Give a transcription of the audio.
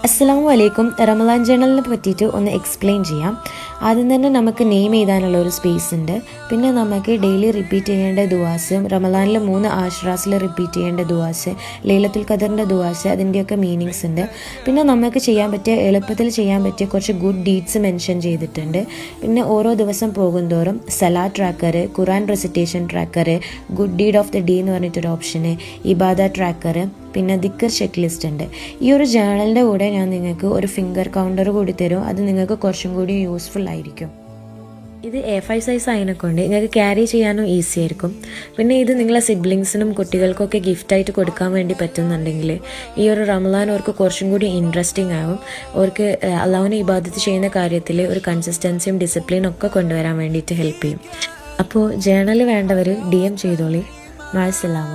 അസ്സലാമു അലൈക്കും. റമളാൻ ജേണലിനെ പറ്റിയിട്ട് ഒന്ന് എക്സ്പ്ലെയിൻ ചെയ്യാം. ആദ്യം തന്നെ നമുക്ക് നെയിം എഴുതാനുള്ള ഒരു സ്പേസ് ഉണ്ട്. പിന്നെ നമുക്ക് ഡെയിലി റിപ്പീറ്റ് ചെയ്യേണ്ട ദുആസ്, റമളാനിൽ 3 ആശ്റാസിൽ റിപ്പീറ്റ് ചെയ്യേണ്ട ദുആസ്, ലൈലത്തുൽ ഖദറിൻ്റെ ദുആസ്, അതിൻ്റെയൊക്കെ മീനിങ്സ് ഉണ്ട്. പിന്നെ നമുക്ക് ചെയ്യാൻ പറ്റിയ, എളുപ്പത്തിൽ ചെയ്യാൻ പറ്റിയ കുറച്ച് ഗുഡ് ഡീഡ്സ് മെൻഷൻ ചെയ്തിട്ടുണ്ട്. പിന്നെ ഓരോ ദിവസം പോകുന്തോറും സലാത്ത് tracker, Quran recitation tracker, good deed of the day എന്ന് പറഞ്ഞിട്ടൊരു ഓപ്ഷന്, ഇബാദ ട്രാക്കർ, പിന്നെ ദിക്കർ ചെക്ക് ലിസ്റ്റ് ഉണ്ട്. ഈ ഒരു ജേണലിൻ്റെ കൂടെ ഞാൻ നിങ്ങൾക്ക് ഒരു ഫിംഗർ കൗണ്ടർ കൂടി തരും. അത് നിങ്ങൾക്ക് കുറച്ചും കൂടി യൂസ്ഫുൾ ആയിരിക്കും. ഇത് A5 സൈസ് ആയതിനെക്കൊണ്ട് നിങ്ങൾക്ക് ക്യാരി ചെയ്യാനും ഈസി ആയിരിക്കും. പിന്നെ ഇത് നിങ്ങളെ സിബ്ലിങ്സിനും കുട്ടികൾക്കൊക്കെ ഗിഫ്റ്റായിട്ട് കൊടുക്കാൻ വേണ്ടി പറ്റുന്നുണ്ടെങ്കിൽ ഈ ഒരു റമളാൻ അവർക്ക് കുറച്ചും കൂടി ഇൻട്രസ്റ്റിംഗ് ആവും. അവർക്ക് അള്ളാഹുവിനെ ഇബാദത്ത് ചെയ്യുന്ന കാര്യത്തിൽ ഒരു കൺസിസ്റ്റൻസിയും ഡിസിപ്ലിനും ഒക്കെ കൊണ്ടുവരാൻ വേണ്ടിയിട്ട് ഹെൽപ്പ് ചെയ്യും. അപ്പോൾ ജേണൽ വേണ്ടവർ DM ചെയ്തോളി. മഅസ്സലാമ.